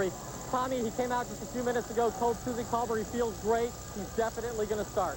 injury. Tommy, he came out just a few minutes ago, told Susie Colbert he feels great. He's definitely going to start.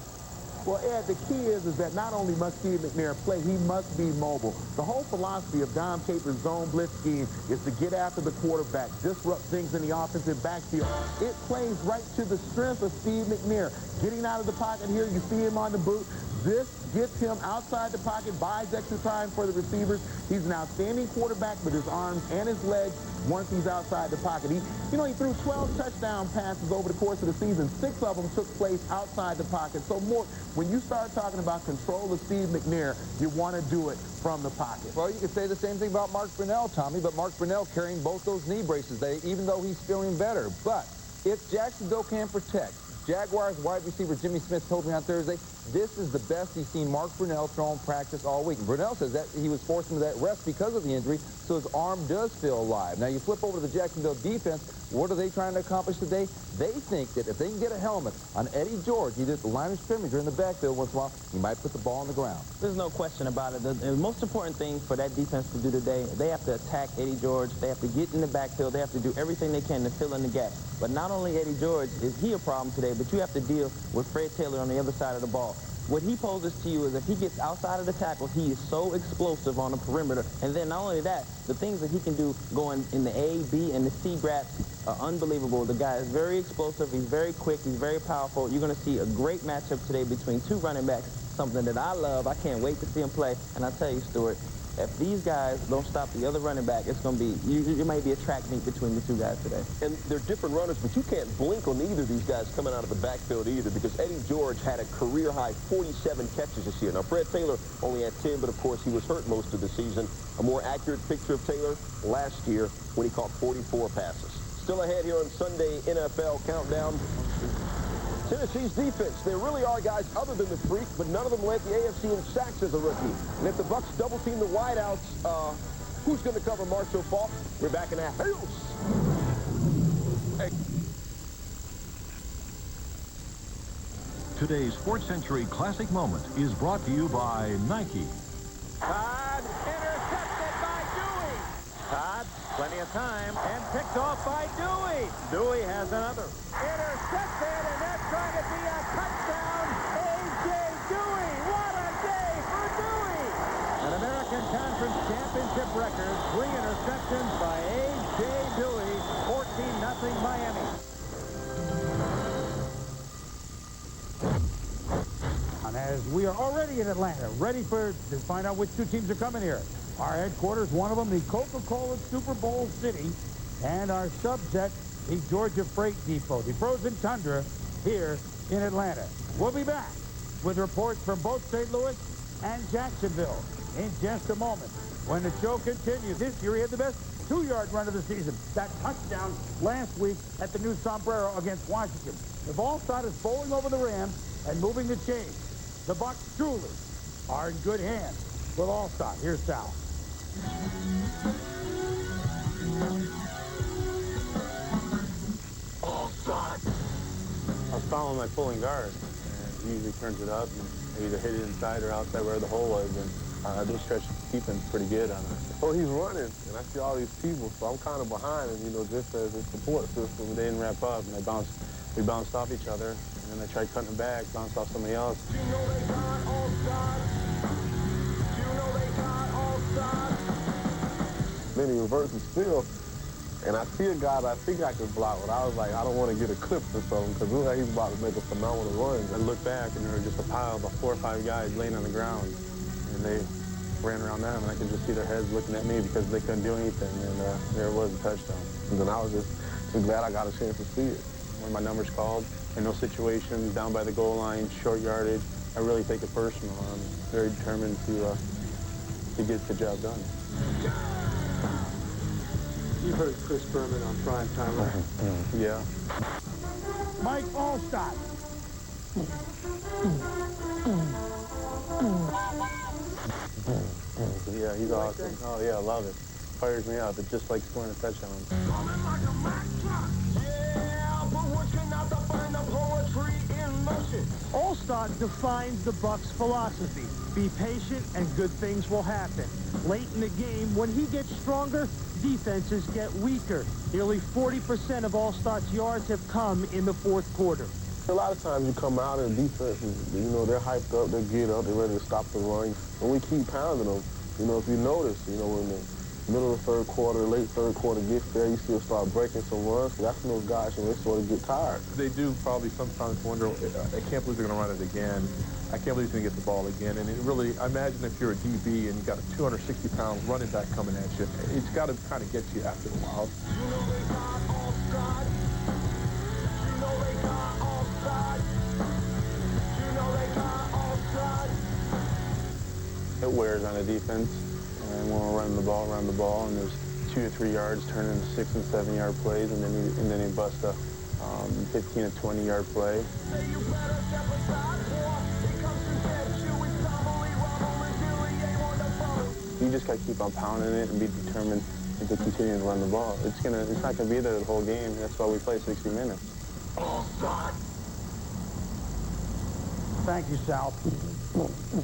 Well, Ed, the key is that not only must Steve McNair play, he must be mobile. The whole philosophy of Dom Capers' zone blitz scheme is to get after the quarterback, disrupt things in the offensive backfield. It plays right to the strength of Steve McNair. Getting out of the pocket here, you see him on the boot. This gets him outside the pocket, buys extra time for the receivers. He's an outstanding quarterback with his arms and his legs once he's outside the pocket. He threw 12 touchdown passes over the course of the season. 6 of them took place outside the pocket. So more, when you start talking about control of Steve McNair, you want to do it from the pocket. Well, you could say the same thing about Mark Brunell, Tommy, but Mark Brunell carrying both those knee braces today, even though he's feeling better. But if Jacksonville can protect, Jaguars wide receiver Jimmy Smith told me on Thursday, this is the best he's seen Mark Brunell throw in practice all week. And Brunell says that he was forced into that rest because of the injury, so his arm does feel alive. Now, you flip over to the Jacksonville defense. What are they trying to accomplish today? They think that if they can get a helmet on Eddie George, either at the line of scrimmage or in the backfield once in a while, he might put the ball on the ground. There's no question about it. The most important thing for that defense to do today, they have to attack Eddie George. They have to get in the backfield. They have to do everything they can to fill in the gap. But not only Eddie George is he a problem today, but you have to deal with Fred Taylor on the other side of the ball. What he poses to you is if he gets outside of the tackle, he is so explosive on the perimeter. And then not only that, the things that he can do going in the A, B, and the C gaps are unbelievable. The guy is very explosive. He's very quick. He's very powerful. You're going to see a great matchup today between 2 running backs, something that I love. I can't wait to see him play. And I tell you, Stuart, if these guys don't stop the other running back, it's going to be, it might be a track meet between the 2 guys today. And they're different runners, but you can't blink on either of these guys coming out of the backfield either, because Eddie George had a career-high 47 catches this year. Now, Fred Taylor only had 10, but of course he was hurt most of the season. A more accurate picture of Taylor last year when he caught 44 passes. Still ahead here on Sunday NFL Countdown. Tennessee's defense, there really are guys other than the freak, but none of them led the AFC in sacks as a rookie. And if the Bucs double-team the wideouts, who's going to cover Marshall Faulk? We're back in Athens. Hey. Today's Sports Century Classic Moment is brought to you by Nike. Todd intercepted by Dewey. Todd, plenty of time, and picked off by Dewey. Dewey has another. Intercepted, and that's going to be a touchdown. A.J. Dewey. What a day for Dewey. An American Conference Championship record. 3 interceptions by A.J. Dewey. 14-0 Miami. And as we are already in Atlanta, ready to find out which 2 teams are coming here. Our headquarters, one of them, the Coca-Cola Super Bowl City, and our subset, the Georgia Freight Depot, the frozen tundra here in Atlanta. We'll be back with reports from both St. Louis and Jacksonville in just a moment. When the show continues, this year he had the best 2-yard run of the season. That touchdown last week at the new Sombrero against Washington. The ball side is bowling over the Rams and moving the chains. The Bucs truly are in good hands with Allstott. Here's Sal. I was following my pulling guard, and he usually turns it up and either hit it inside or outside where the hole was, and this stretch keeping pretty good on it. Oh, he's running, and I see all these people, so I'm kind of behind him, just as a support system. They didn't wrap up, and we bounced off each other, and then I tried cutting it back, bounced off somebody else. You know they got Allstott. You know they got Allstott. Then he reverses still, and I see a guy that I think I can block, but I was like, I don't want to get a clip or something, because it looks like he's about to make a phenomenal run. I looked back, and there were just a pile of 4 or 5 guys laying on the ground, and they ran around them, and I could just see their heads looking at me because they couldn't do anything, and there was a touchdown. And then I was just glad I got a chance to see it. When my number's called, in those situations, down by the goal line, short yardage, I really take it personal. I'm very determined to get the job done. You heard Chris Berman on Prime Time, right? Yeah. Mike Allstott. Yeah, he's awesome. Oh, yeah, I love it. Fires me up. It's just like scoring a touchdown. Allstott defines the Bucs' philosophy. Be patient and good things will happen. Late in the game, when he gets stronger, defenses get weaker. Nearly 40% of All-Star's yards have come in the fourth quarter. A lot of times you come out and defense is, you know, they're hyped up, they get up, they're ready to stop the run. And we keep pounding them. You know, if you notice, you know, in the middle of the third quarter, late third quarter gets there, you still start breaking some runs. So that's when those guys, you know, they sort of get tired. They do probably sometimes wonder, I can't believe they're going to run it again. I can't believe he's going to get the ball again. And it really, I imagine if you're a DB and you got a 260-pound running back coming at you, it's got to kind of get you after a while. You know they got all sides. You know they got all sides. You know they got all sides. It wears on the defense. And when we're running the ball, and there's 2 to 3 yards turn into 6 and 7 yard plays, and then he busts a 15 to 20 yard play. Say you better step aside, boy. He comes to get you. It's probably rubble until he ain't one to follow. You just got to keep on pounding it and be determined to continue to run the ball. It's not gonna be there the whole game. That's why we play 60 minutes. Thank you, Sal.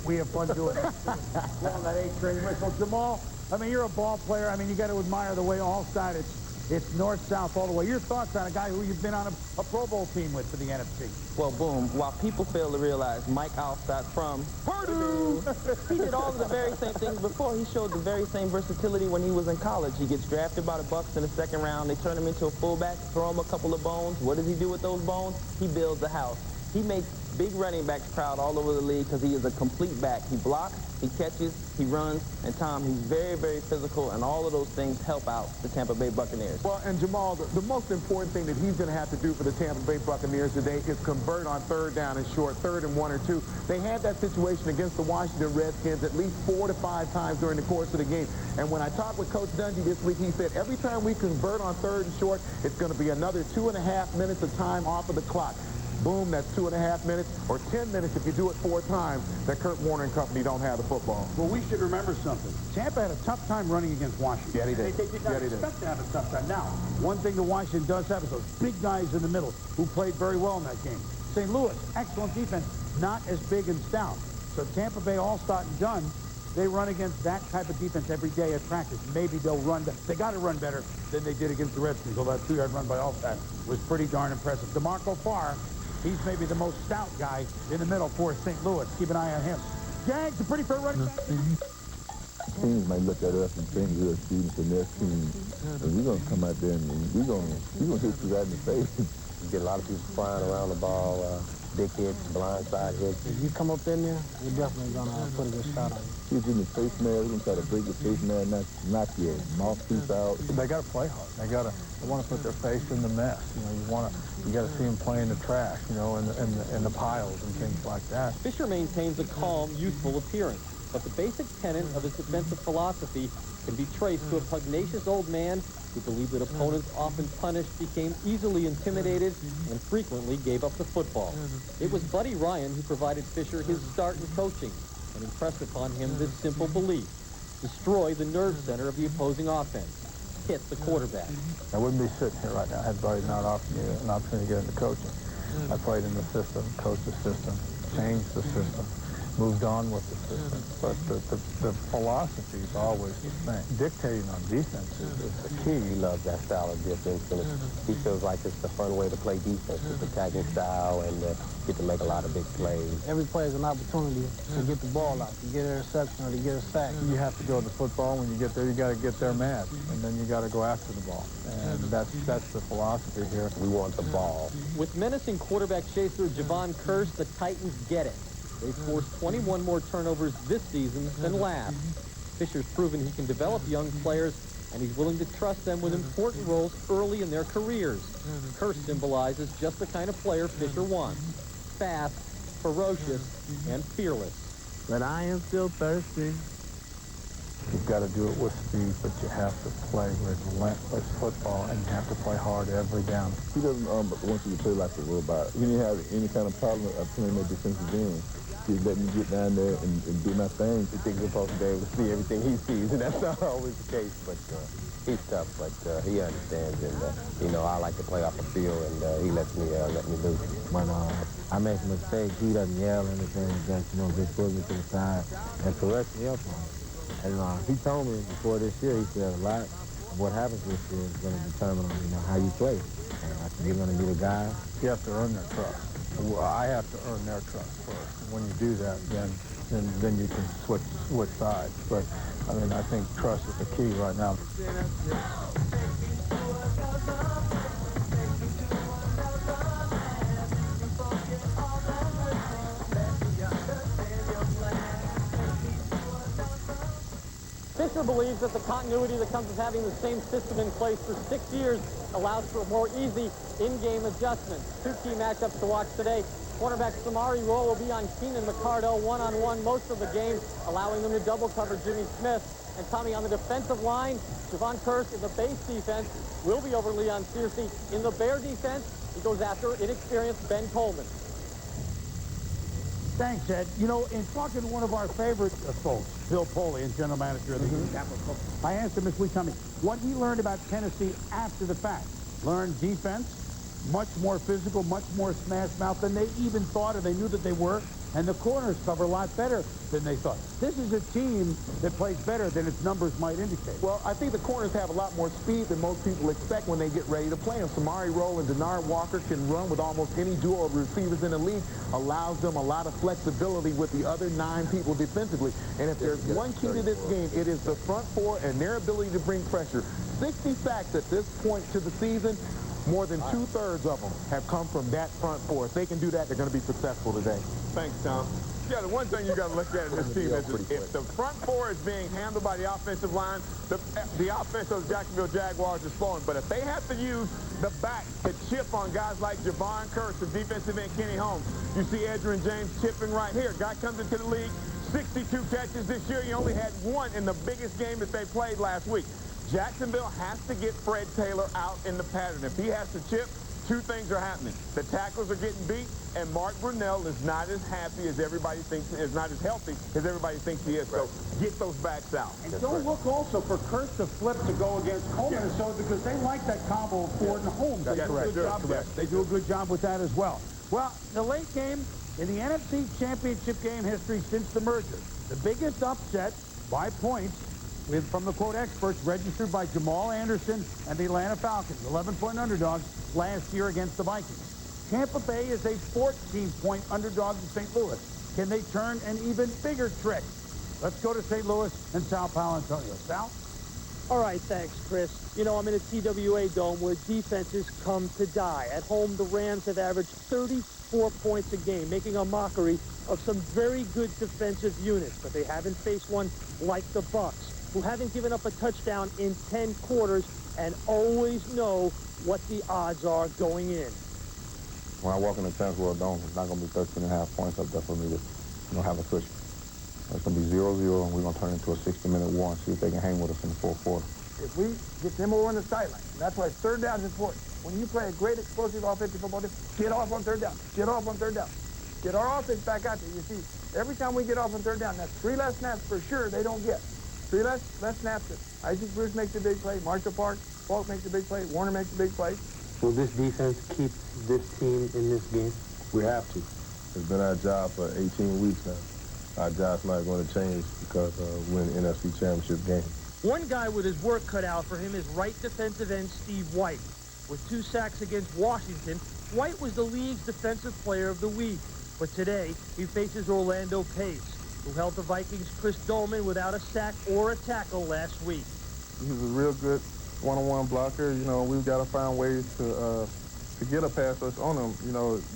We have fun doing it. Well, that 8 training whistle. Jamal, I mean, you're a ball player. I mean, you got to admire the way All-Star, it's north-south all the way. Your thoughts on a guy who you've been on a Pro Bowl team with for the NFC? Well, boom, while people fail to realize Mike Allstott from Purdue, he did all of the very same things before. He showed the very same versatility when he was in college. He gets drafted by the Bucs in the second round. They turn him into a fullback, throw him a couple of bones. What does he do with those bones? He builds a house. He makes big running backs proud all over the league because he is a complete back. He blocks, he catches, he runs, and Tom, he's very, very physical, and all of those things help out the Tampa Bay Buccaneers. Well, and Jamal, the most important thing that he's going to have to do for the Tampa Bay Buccaneers today is convert on third down and short, 3rd and 1 or 2. They had that situation against the Washington Redskins at least 4 to 5 times during the course of the game. And when I talked with Coach Dungy this week, he said every time we convert on 3rd and short, it's going to be another 2.5 minutes of time off of the clock. Boom, that's 2.5 minutes, or 10 minutes if you do it 4 times, that Kurt Warner and company don't have the football. Well, we should remember something. Tampa had a tough time running against Washington. Yeah, they did. They did not expect to have a tough time. Now, one thing that Washington does have is those big guys in the middle who played very well in that game. St. Louis, excellent defense, not as big and stout. So Tampa Bay, Allstott and Dunn, they run against that type of defense every day at practice. Maybe they'll run. They got to run better than they did against the Redskins, although that 2-yard run by Allstott was pretty darn impressive. DeMarco Farr, he's maybe the most stout guy in the middle for St. Louis. Keep an eye on him. Jags, a pretty fair running back. Teams might look at us and think we're students in their team, and we're going to come out there and we're going to hit you right in the face. You get a lot of people flying around the ball, big hits, blindside hits. If you come up in there, you're definitely going to put a good shot on you. He's in the face man, we're going to try to break the face man, knock your mouthpiece out. They got to play hard. They want to put their face in the mess. You know, you got to see them play in the trash, you know, in the piles and things like that. Fisher maintains a calm, youthful appearance, but the basic tenet of his defensive philosophy can be traced to a pugnacious old man who believed that opponents often punished, became easily intimidated, and frequently gave up the football. It was Buddy Ryan who provided Fisher his start in coaching and impressed upon him this simple belief: destroy the nerve center of the opposing offense, hit the quarterback. I wouldn't be sitting here right now had Buddy not offered me an opportunity to get into coaching. I played in the system, coached the system, changed the system, moved on with the system. But the philosophy is always the same. Dictating on defense is the key. He loves that style of defense, and he feels like it's the fun way to play defense, this attacking style, and get to make a lot of big plays. Every play is an opportunity to get the ball out, to get an interception, or to get a sack. You have to go to football. When you get there, you got to get there mad, and then you got to go after the ball. And that's the philosophy here. We want the ball. With menacing quarterback chaser Javon Curse, the Titans get it. They forced 21 more turnovers this season than last. Fisher's proven he can develop young players, and he's willing to trust them with important roles early in their careers. Curse symbolizes just the kind of player Fisher wants: fast, ferocious, and fearless. But I am still thirsty. You've got to do it with speed, but you have to play relentless football, and you have to play hard every down. He doesn't want you to play like a robot. He didn't have any kind of problem playing that defensive game. He's letting me get down there and do my thing. He thinks we're supposed to be able to see everything he sees, and that's not always the case. But he's tough, but he understands, and you know, I like to play off the field, and he lets me loose. When I make a mistake, he doesn't yell or anything. Just, you know, just pull me to the side and correct me up on it. And he told me before this year, he said, a lot What happens this year is going to determine, how you play. You're going to be the guy. You have to earn their trust. Well, I have to earn their trust first. When you do that, then you can switch sides. But I think trust is the key right now. Fisher believes that the continuity that comes with having the same system in place for 6 years allows for more easy in-game adjustments. Two key matchups to watch today. Cornerback Samari Rolle will be on Keenan McCardell one-on-one most of the game, allowing them to double cover Jimmy Smith. And Tommy, on the defensive line, Javon Kearse in the base defense will be over Leon Searcy. In the Bear defense, he goes after inexperienced Ben Coleman. Thanks, Ed. In talking to one of our favorite folks, Bill Polian, general manager of the Capitol, I asked him this week, Tommy, what he learned about Tennessee after the fact. Learned defense, much more physical, much more smash mouth than they even thought or they knew that they were. And the corners cover a lot better than they thought. This is a team that plays better than its numbers might indicate. Well, I think the corners have a lot more speed than most people expect when they get ready to play. And Samari Rolle and Denard Walker can run with almost any duo of receivers in the league, allows them a lot of flexibility with the other 9 people defensively. And if there's one key to this game, it is the front four and their ability to bring pressure. 60 sacks at this point to the season. More than 2/3 of them have come from that front four. If they can do that, they're going to be successful today. Thanks, Tom. Yeah, the one thing you got to look at in this team is if the front four is being handled by the offensive line, the offense of the Jacksonville Jaguars is flowing. But if they have to use the back to chip on guys like Javon Kearse, the defensive end Kenny Holmes, you see Edgerrin James chipping right here. Guy comes into the league, 62 catches this year. He only had 1 in the biggest game that they played last week. Jacksonville has to get Fred Taylor out in the pattern. If he has to chip, 2 things are happening. The tackles are getting beat, and Mark Brunell is not as happy as everybody thinks, is not as healthy as everybody thinks he is. So get those backs out. And don't look also for Kearse to flip to go against Coleman and so because they like that combo of Ford and Holmes. They do a good job with that. They do a good job with that as well. Well, the late game in the NFC Championship game history since the merger. The biggest upset by points from the quote experts registered by Jamal Anderson and the Atlanta Falcons, 11-point underdogs last year against the Vikings. Tampa Bay is a 14-point underdog to St. Louis. Can they turn an even bigger trick? Let's go to St. Louis and Sal Paolantonio. Sal? All right, thanks, Chris. I'm in a TWA dome where defenses come to die. At home, the Rams have averaged 34 points a game, making a mockery of some very good defensive units, but they haven't faced one like the Bucs, who haven't given up a touchdown in 10 quarters and always know what the odds are going in. When I walk in the Tennis World Dome, it's not going to be 13.5 points up there for me to have a cushion. It's going to be 0-0, and we're going to turn into a 60-minute war and see if they can hang with us in the fourth quarter. If we get them over on the sideline, that's why 3rd down is important. When you play a great explosive offensive football team, get off on 3rd down. Get off on 3rd down. Get our offense back out there. You see, every time we get off on 3rd down, that's 3 less snaps for sure they don't get. 3 less snaps. Isaac Bruce makes a big play. Marshall Falk makes a big play. Warner makes a big play. Will this defense keep this team in this game? We have to. It's been our job for 18 weeks now. Our job's not going to change because we're in the NFC Championship game. One guy with his work cut out for him is right defensive end Steve White. With 2 sacks against Washington, White was the league's defensive player of the week. But today, he faces Orlando Pace, who held the Vikings' Chris Dolman without a sack or a tackle last week. He's a real good one-on-one blocker. We've got to find ways to get a pass rush on him.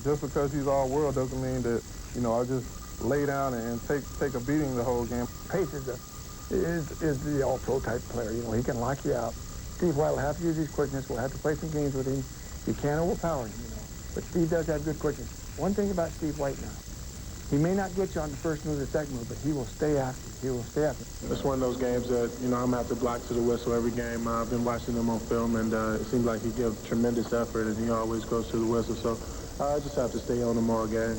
Just because he's all-world doesn't mean that, I just lay down and take a beating the whole game. Pace is the all-pro type player. He can lock you out. Steve White will have to use his quickness. We'll have to play some games with him. You can't overpower him, But Steve does have good quickness. One thing about Steve White now, he may not get you on the first move or the second move, but he will stay after you. He will stay after you. It's one of those games that, I'm going to have to block to the whistle every game. I've been watching him on film, and it seems like he gives tremendous effort, and he always goes to the whistle. So I just have to stay on him all game.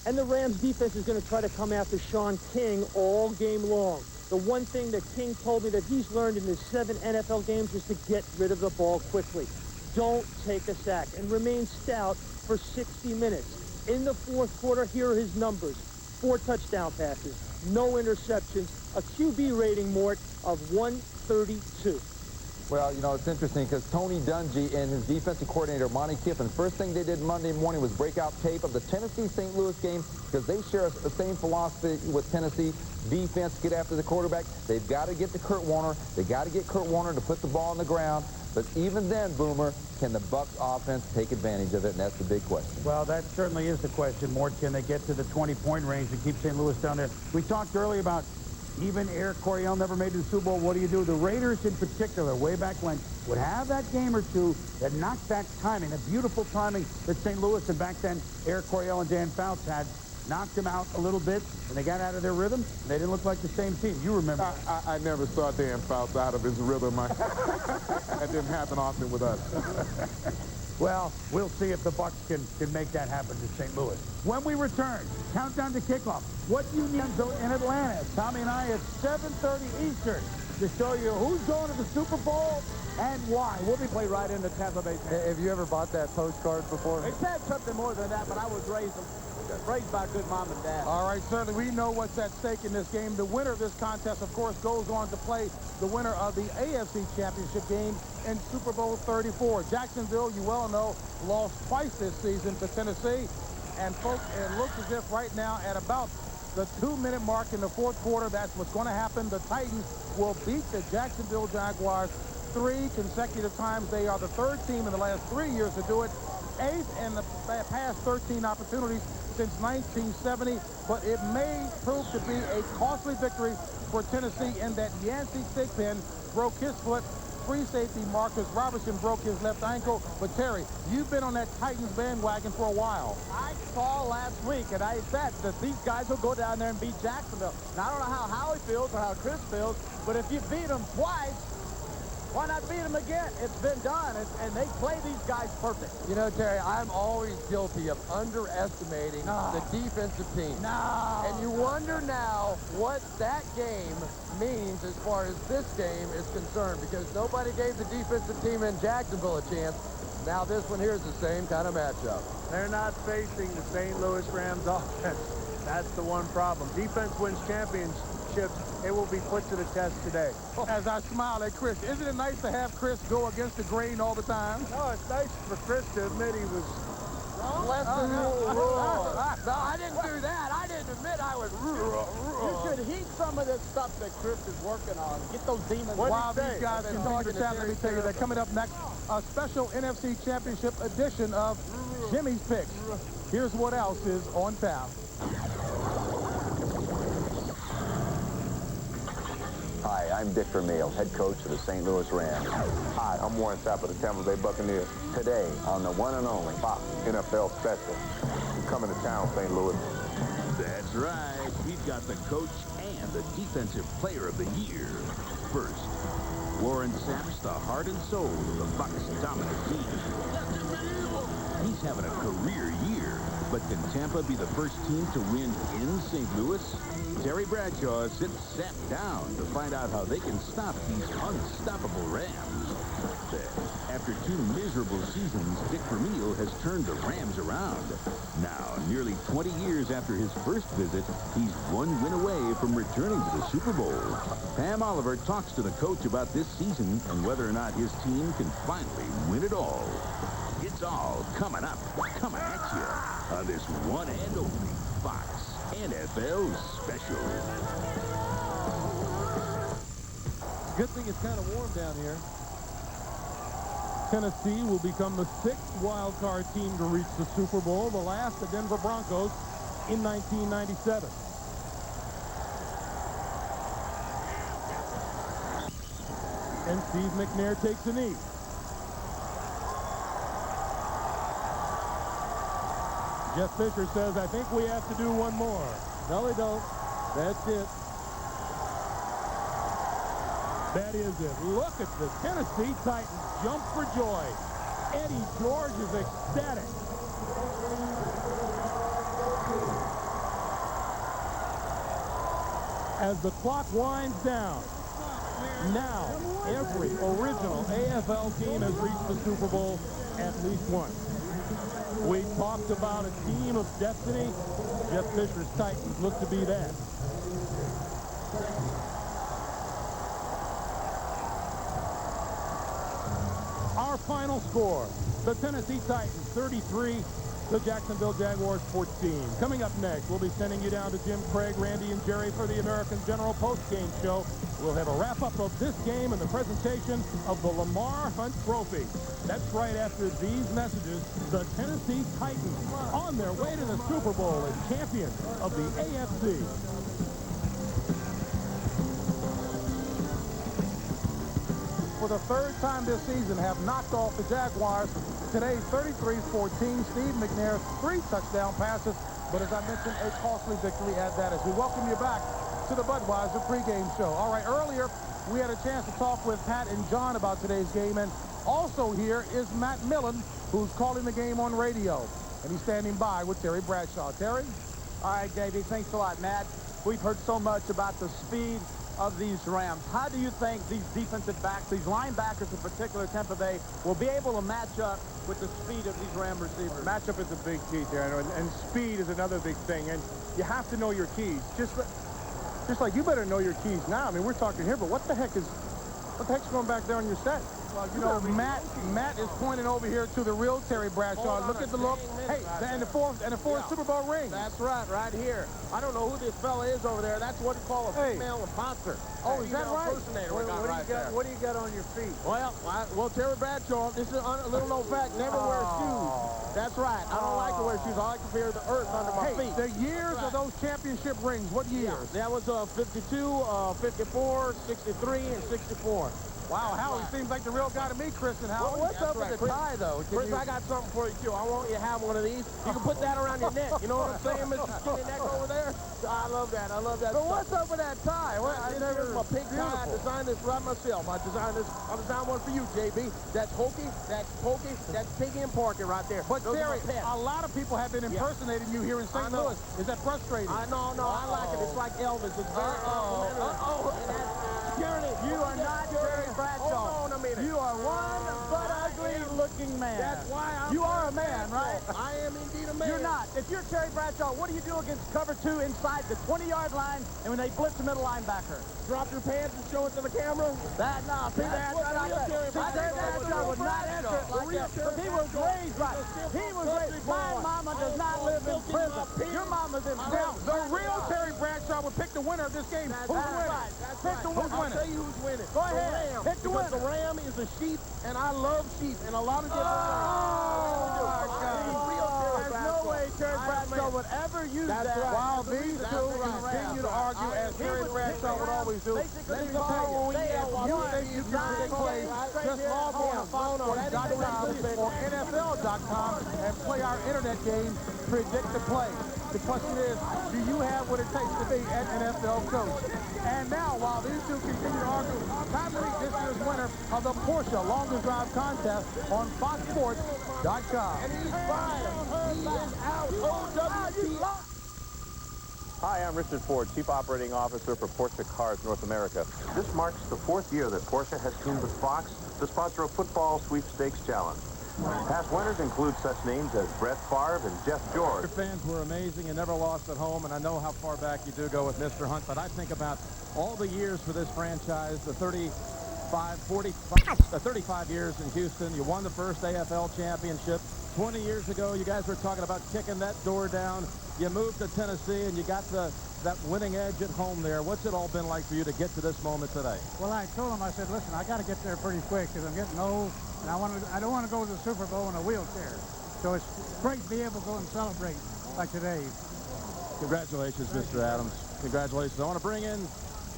And the Rams defense is going to try to come after Sean King all game long. The one thing that King told me that he's learned in his 7 NFL games is to get rid of the ball quickly. Don't take a sack and remain stout for 60 minutes. In the fourth quarter, here are his numbers. 4 touchdown passes, no interceptions, a QB rating, Mort, of 132. Well, you know, it's interesting because Tony Dungy and his defensive coordinator, Monty Kiffin, first thing they did Monday morning was break out tape of the Tennessee-St. Louis game because they share the same philosophy with Tennessee. Defense, get after the quarterback. They've got to get to Kurt Warner. They got to get Kurt Warner to put the ball on the ground. But even then, Boomer, can the Bucs offense take advantage of it? And that's the big question. Well, that certainly is the question. Mort, can they get to the 20-point range and keep St. Louis down there? We talked earlier about even Eric Coryell never made it to the Super Bowl. What do you do? The Raiders in particular, way back when, would have that game or two that knocked back timing, a beautiful timing that St. Louis and back then Eric Coryell and Dan Fouts had, knocked them out a little bit, and they got out of their rhythm, and they didn't look like the same team. You remember. I never saw Dan Fouts out of his rhythm. That didn't happen often with us. Well, we'll see if the Bucs can make that happen to St. Louis. When we return, countdown to kickoff. What do you need in Atlanta? Tommy and I at 7:30 Eastern to show you who's going to the Super Bowl and why. We'll be played right into Tampa Bay. Have you ever bought that postcard before? It said something more than that, but I was raised by a good mom and dad. All right, certainly we know what's at stake in this game. The winner of this contest, of course, goes on to play the winner of the AFC Championship game in Super Bowl 34. Jacksonville, you well know, lost twice this season to Tennessee. And, folks, it looks as if right now at about the 2-minute mark in the fourth quarter, that's what's going to happen. The Titans will beat the Jacksonville Jaguars 3 consecutive times. They are the third team in the last 3 years to do it. 8th in the past 13 opportunities since 1970, but it may prove to be a costly victory for Tennessee in that Yancey Thigpen broke his foot. Free safety Marcus Robertson broke his left ankle. But Terry, you've been on that Titans bandwagon for a while. I saw last week, and I said that these guys will go down there and beat Jacksonville. Now, I don't know how Howie feels or how Chris feels, but if you beat them twice, why not beat them again? It's been done, and they play these guys perfect. You know, Terry, I'm always guilty of underestimating the defensive team. And you wonder now what that game means as far as this game is concerned, because nobody gave the defensive team in Jacksonville a chance. Now this one here is the same kind of matchup. They're not facing the St. Louis Rams offense. That's the one problem. Defense wins championships. It will be put to the test today. As I smile at Chris, isn't it nice to have Chris go against the grain all the time? No, it's nice for Chris to admit he was wrong. Less than rule. No, I didn't do that. I didn't admit I was You should heed some of this stuff that Chris is working on. Get those demons. While these guys continue to chat, let me tell you that coming up next, a special NFC Championship edition of Jimmy's Picks. Here's what else is on tap. Hi, I'm Dick Vermeil, head coach of the St. Louis Rams. Hi, I'm Warren Sapp of the Tampa Bay Buccaneers. Today on the one and only Fox NFL special. Coming to town, St. Louis. That's right. We've got the coach and the defensive player of the year. First, Warren Sapp's the heart and soul of the Bucs dominant team. He's having a career year. But can Tampa be the first team to win in St. Louis? Terry Bradshaw sat down to find out how they can stop these unstoppable Rams. After 2 miserable seasons, Dick Vermeil has turned the Rams around. Now, nearly 20 years after his first visit, he's 1 win away from returning to the Super Bowl. Pam Oliver talks to the coach about this season and whether or not his team can finally win it all. It's all coming up, coming at you on this one and only Fox NFL Special. Good thing it's kind of warm down here. Tennessee will become the 6th wild card team to reach the Super Bowl, the last the Denver Broncos in 1997. And Steve McNair takes a knee. Jeff Fisher says, I think we have to do one more. No, we don't. That's it. That is it. Look at the Tennessee Titans jump for joy. Eddie George is ecstatic. As the clock winds down, now every original AFL team has reached the Super Bowl at least once. We talked about a team of destiny. Jeff Fisher's Titans look to be that. our final score. The Tennessee Titans 33, the Jacksonville Jaguars 14. Coming up next, we'll be sending you down to Jim Craig, Randy, and Jerry for the American General post-game show. We'll have a wrap-up of this game and the presentation of the Lamar Hunt Trophy. That's right after these messages. The Tennessee Titans on their way to the Super Bowl as champions of the AFC. For the third time this season, have knocked off the Jaguars. Today's 33-14. Steve McNair, 3 touchdown passes, but as I mentioned, a costly victory at that as we welcome you back to the Budweiser pregame show. All right, earlier we had a chance to talk with Pat and John about today's game, and also here is Matt Millen, who's calling the game on radio, and he's standing by with Terry Bradshaw. Terry? All right, Davey, thanks a lot, Matt. We've heard so much about the speed of these Rams. How do you think these defensive backs, these linebackers in particular, Tampa Bay, will be able to match up with the speed of these Ram receivers? Matchup is a big key, Darren, and speed is another big thing, and you have to know your keys. Just like you better know your keys now. I mean, we're talking here, but what the heck's going back there on your set? Well, you know, Matt is pointing over here to the real Terry Bradshaw. Look at the look. Hey, and the fourth Super Bowl ring. That's right here. I don't know who this fella is over there. That's what you call a female imposter. Oh, is that right? What do you got on your feet? Well, Terry Bradshaw, this is a little known fact, never wears shoes. That's right. I don't like to wear shoes. I like to feel the earth under my feet. The years of those championship rings, what years? That was 52, 54, 63, and 64. Wow, Howie seems like the real guy to me, Chris and Howie. Well, what's up with the tie, though? Chris, I got something for you, too. I want you to have one of these. You can put that around your neck. You know what I'm saying, Mr. Skinny Neck over there? I love that. I love that. But what's up with that tie? This is my pink tie. I designed this right myself. I designed one for you, JB. That's hokey, that's pokey, that's piggy and porky right there. But Terry, a lot of people have been impersonating you here in St. Louis. Is that frustrating? I know, I like it. It's like Elvis. It's very You are not Terry Bradshaw. Hold on a minute. You are one but ugly-looking man. That's why You are a man, right? I am indeed a man. You're not. If you're Terry Bradshaw, what do you do against cover 2 inside the 20-yard line and when they blitz the middle linebacker? Drop your pants and show it to the camera? Terry Bradshaw would not enter it like that. But he was raised right. He was raised. My mama does not live in prison. Your mama's in prison. Now, the real Terry Bradshaw would pick the winner of this game. Who's winning? Pick the winner. I'll tell you who's winning. Go ahead. Pick the winner. The ram is a sheep, and I love sheep in a lot of different ways. There's no way Terry Bradshaw would ever use that. While these two continue to argue as Terry Bradshaw would always do. Let's go when we have you think you can predict plays. Just log on to FoxSports.com or NFL.com and play our internet game, Predict the Play. The question is, do you have what it takes to be an NFL coach? And now, while these two continue to argue, time to meet this year's winner of the Porsche Longest Drive Contest on FoxSports.com. And he's fired. He is out. OWT. Hi, I'm Richard Ford, Chief Operating Officer for Porsche Cars North America. This marks the 4th year that Porsche has teamed with Fox to sponsor a football sweepstakes challenge. Past winners include such names as Brett Favre and Jeff George. Your fans were amazing and never lost at home, and I know how far back you do go with Mr. Hunt, but I think about all the years for this franchise, the 35 years in Houston. You won the first AFL championship. 20 years ago, you guys were talking about kicking that door down. You moved to Tennessee, and you got that winning edge at home there. What's it all been like for you to get to this moment today? Well, I told him, I said, listen, I got to get there pretty quick because I'm getting old, and I don't want to go to the Super Bowl in a wheelchair. So it's great to be able to go and celebrate like today. Congratulations, Mr. Adams. Congratulations. I want to bring in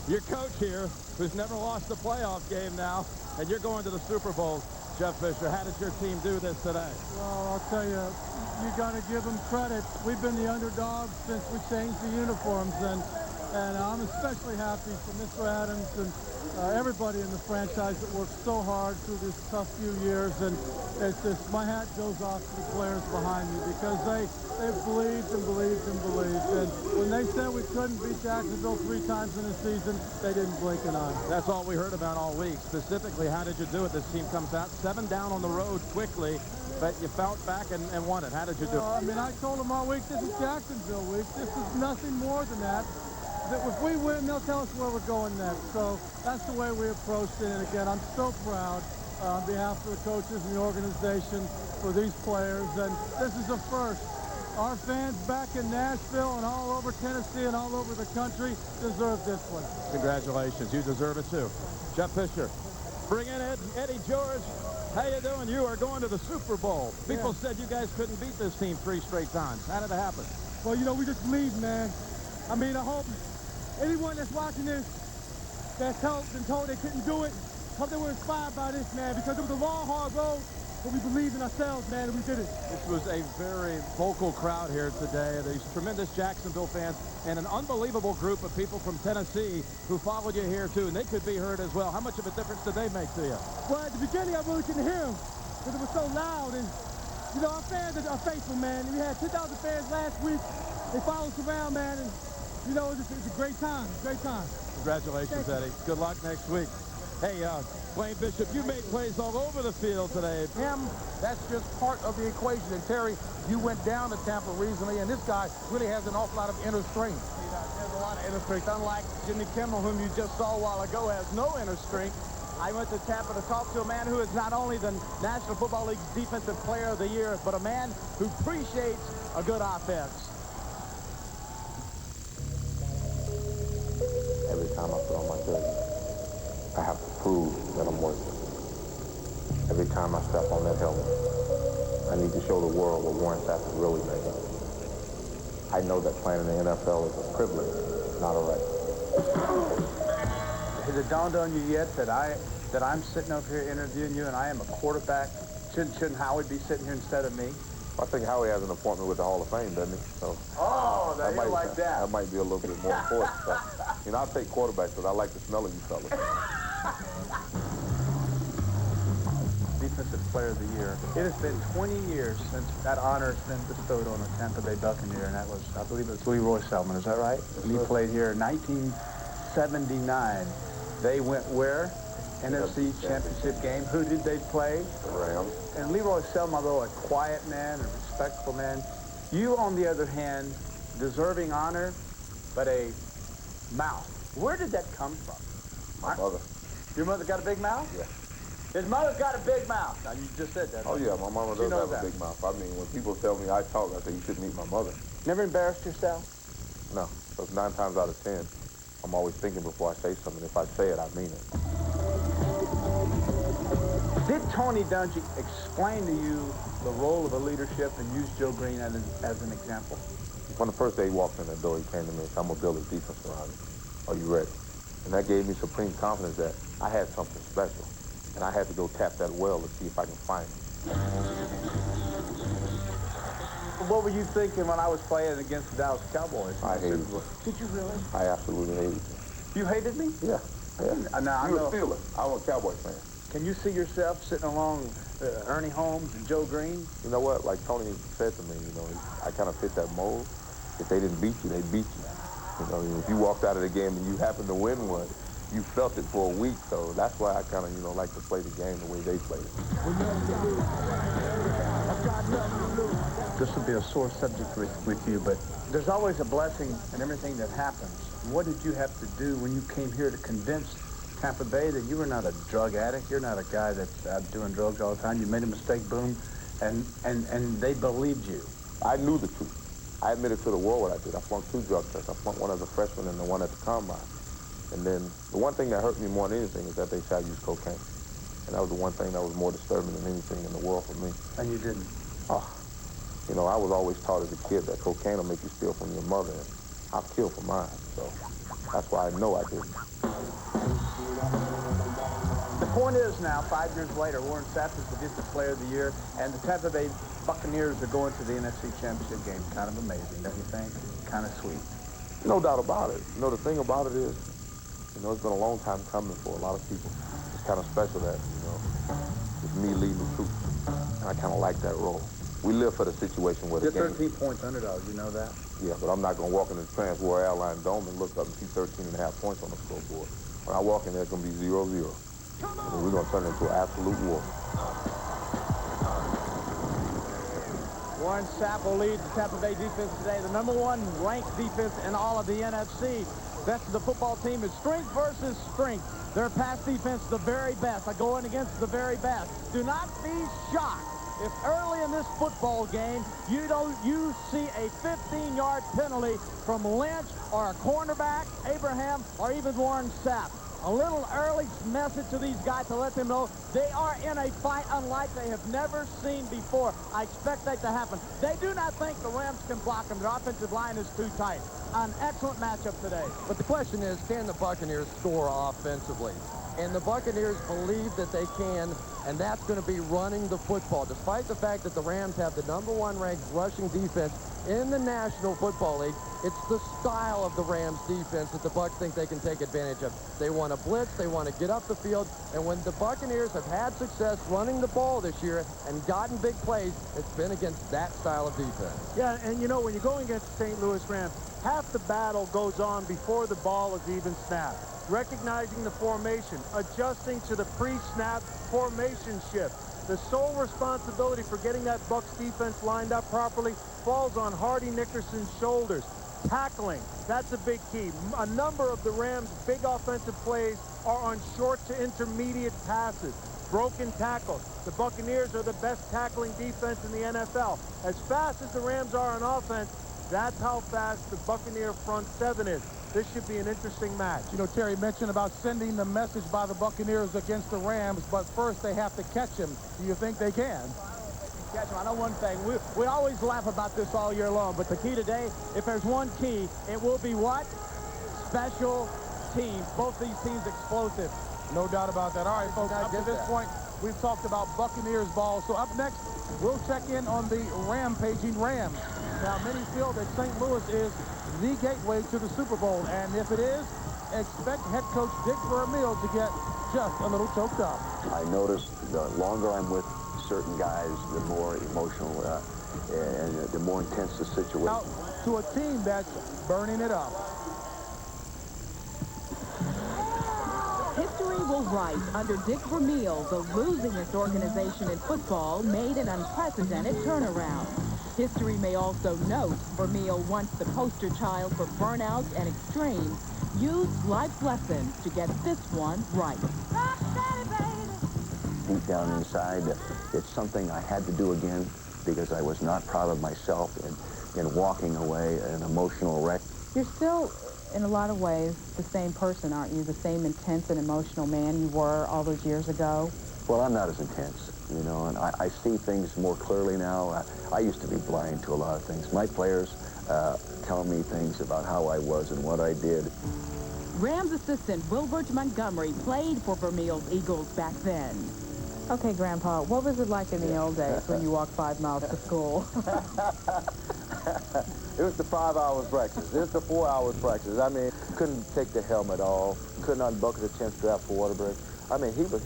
your coach here, who's never lost a playoff game now, and you're going to the Super Bowl. Jeff Fisher, how did your team do this today? Well, I'll tell you, you got to give them credit. We've been the underdogs since we changed the uniforms, and I'm especially happy for Mr. Adams and everybody in the franchise that worked so hard through this tough few years. And it's just, my hat goes off to the players behind me because they believed and believed and believed. And when they said we couldn't beat Jacksonville 3 times in a season, they didn't blink an eye. That's all we heard about all week. Specifically, how did you do it? This team comes out 7 down on the road quickly, but you fought back and won it. How did you do it? I mean, I told them all week, this is Jacksonville week. This is nothing more than that. If we win, they'll tell us where we're going next. So that's the way we approached it. And again, I'm so proud on behalf of the coaches and the organization for these players. And this is a first. Our fans back in Nashville and all over Tennessee and all over the country deserve this one. Congratulations. You deserve it, too. Jeff Fisher. Bring in Eddie George. How you doing? You are going to the Super Bowl. People said you guys couldn't beat this team 3 straight times. How did it happen? Well, you know, we just believe, man. I mean, I hope anyone that's watching this that's been told they couldn't do it, hope they were inspired by this, man, because it was a long, hard road, but we believed in ourselves, man, and we did it. This was a very vocal crowd here today. These tremendous Jacksonville fans and an unbelievable group of people from Tennessee who followed you here, too, and they could be heard as well. How much of a difference did they make to you? Well, at the beginning, I really couldn't hear them because it was so loud, and, you know, our fans are faithful, man. We had 2,000 fans last week. They followed us around, man, and, you know, it's a great time, great time. Congratulations, Eddie. Good luck next week. Hey, Wayne Bishop, you made plays all over the field today. That's just part of the equation. And, Terry, you went down to Tampa recently, and this guy really has an awful lot of inner strength. There's a lot of inner strength. Unlike Jimmy Kimmel, whom you just saw a while ago, has no inner strength. I went to Tampa to talk to a man who is not only the National Football League's Defensive Player of the Year, but a man who appreciates a good offense. Every time I put on my jersey, I have to prove that I'm worth it. Every time I step on that helmet, I need to show the world what Warren Sapp is really made of. I know that playing in the NFL is a privilege, not a right. Has it dawned on you yet that I'm sitting over here interviewing you and I am a quarterback? Shouldn't Howie be sitting here instead of me? I think Howie has an appointment with the Hall of Fame, doesn't he? So now you like that. That might be a little bit more important. So, you know, I'll take quarterbacks because I like the smell of you fellas. Defensive Player of the Year. It has been 20 years since that honor has been bestowed on a Tampa Bay Buccaneer, and that was, I believe it was Leroy Selman. Is that right? Yes, he played here in 1979. They went where? NFC Championship game. Who did they play? The Rams. And Leroy Selman, although a quiet man, a respectful man, you, on the other hand, deserving honor, but a mouth. Where did that come from? My mother. Your mother got a big mouth? Yeah. His mother's got a big mouth. Now, you just said that. Oh, yeah, my mama does have a big mouth. I mean, when people tell me I talk, I say, you should meet my mother. Never embarrassed yourself? No, because 9 times out of 10, I'm always thinking before I say something. If I say it, I mean it. Did Tony Dungy explain to you the role of a leadership and use Joe Green as an example? When the first day he walked in the door, he came to me and said, I'm going to build a defense around you. Are you ready? And that gave me supreme confidence that I had something special. And I had to go tap that well to see if I can find it. What were you thinking when I was playing against the Dallas Cowboys? I hated it. Did you really? I absolutely hated it. You hated me? Yeah. Now, you were a Steeler. I'm a Cowboy fan. Can you see yourself sitting along Ernie Holmes and Joe Green? You know what? Like Tony said to me, you know, I kind of fit that mold. If they didn't beat you, they beat you. You know, if you walked out of the game and you happened to win one, you felt it for a week. So that's why I kind of, you know, like to play the game the way they played it. This will be a sore subject with you, but there's always a blessing in everything that happens. What did you have to do when you came here to convince Tampa Bay that you were not a drug addict? You're not a guy that's out doing drugs all the time. You made a mistake, boom, and they believed you. I knew the truth. I admitted to the world what I did. I flunked 2 drug tests. I flunked one as a freshman and the one at the combine. And then the one thing that hurt me more than anything is that they said I used cocaine. And that was the one thing that was more disturbing than anything in the world for me. And you didn't? Oh, you know, I was always taught as a kid that cocaine will make you steal from your mother, and I'll kill for mine. So that's why I know I didn't. The point is now, 5 years later, Warren Sapp is the Defensive Player of the Year, and the Tampa Bay Buccaneers are going to the NFC Championship game. Kind of amazing, don't you think? Kind of sweet. No doubt about it. You know, the thing about it is, you know, it's been a long time coming for a lot of people. It's kind of special that, you know, it's me leading the troops. And I kind of like that role. We live for the situation where the You're game... 13 points underdog, you know that? Yeah, but I'm not going to walk in the Trans-World Airline Dome and look up and see 13.5 points on the scoreboard. When I walk in there, it's going to be 0-0. And we're going to turn it into an absolute war. Warren Sapp will lead the Tampa Bay defense today, the #1 ranked defense in all of the NFC. Best of the football team is strength versus strength. Their pass defense is the very best. Going against the very best. Do not be shocked if early in this football game you see a 15-yard penalty from Lynch or a cornerback, Abraham, or even Warren Sapp. A little early message to these guys to let them know they are in a fight unlike they have never seen before. I expect that to happen. They do not think the Rams can block them. Their offensive line is too tight. An excellent matchup today. But the question is, can the Buccaneers score offensively? And the Buccaneers believe that they can, and that's going to be running the football. Despite the fact that the Rams have the #1 ranked rushing defense in the National Football League, it's the style of the Rams defense that the Bucs think they can take advantage of. They want to blitz, they want to get up the field, and when the Buccaneers have had success running the ball this year and gotten big plays, it's been against that style of defense. Yeah, and you know, when you're going against the St. Louis Rams, half the battle goes on before the ball is even snapped. Recognizing the formation, adjusting to the pre-snap formation shift. The sole responsibility for getting that Bucs defense lined up properly falls on Hardy Nickerson's shoulders. Tackling, that's a big key. A number of the Rams' big offensive plays are on short to intermediate passes. Broken tackles. The Buccaneers are the best tackling defense in the NFL. As fast as the Rams are on offense, that's how fast the Buccaneer front seven is. This should be an interesting match. You know, Terry mentioned about sending the message by the Buccaneers against the Rams, but first they have to catch him. Do you think they can? Catch him. I know one thing. We always laugh about this all year long, but the key today, if there's one key, it will be what? Special teams. Both these teams explosive. No doubt about that. All right, folks, up to this point, we've talked about Buccaneers ball. So up next, we'll check in on the rampaging Rams. Now, many feel that St. Louis is the gateway to the Super Bowl, and if it is, expect head coach Dick Vermeil to get just a little choked up. I notice the longer I'm with certain guys, the more emotional and the more intense the situation. Out to a team that's burning it up. History will write under Dick Vermeil, the losingest organization in football made an unprecedented turnaround. History may also note Vermeil, once the poster child for burnout and extremes, used life's lessons to get this one right. Deep down inside, it's something I had to do again because I was not proud of myself in walking away an emotional wreck. You're still, in a lot of ways, the same person, aren't you? The same intense and emotional man you were all those years ago? Well, I'm not as intense, you know, and I see things more clearly now. I used to be blind to a lot of things. My players tell me things about how I was and what I did. Rams assistant Wilbert Montgomery played for Vermeil's Eagles back then. Okay, Grandpa, what was it like in the old days when you walked 5 miles to school? It was the 5 hours breakfast. It was the 4 hours breakfast. I mean, couldn't take the helmet off, couldn't unbuckle the chin strap for water break. I mean, he was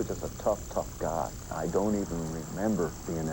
just a tough guy. I don't even remember being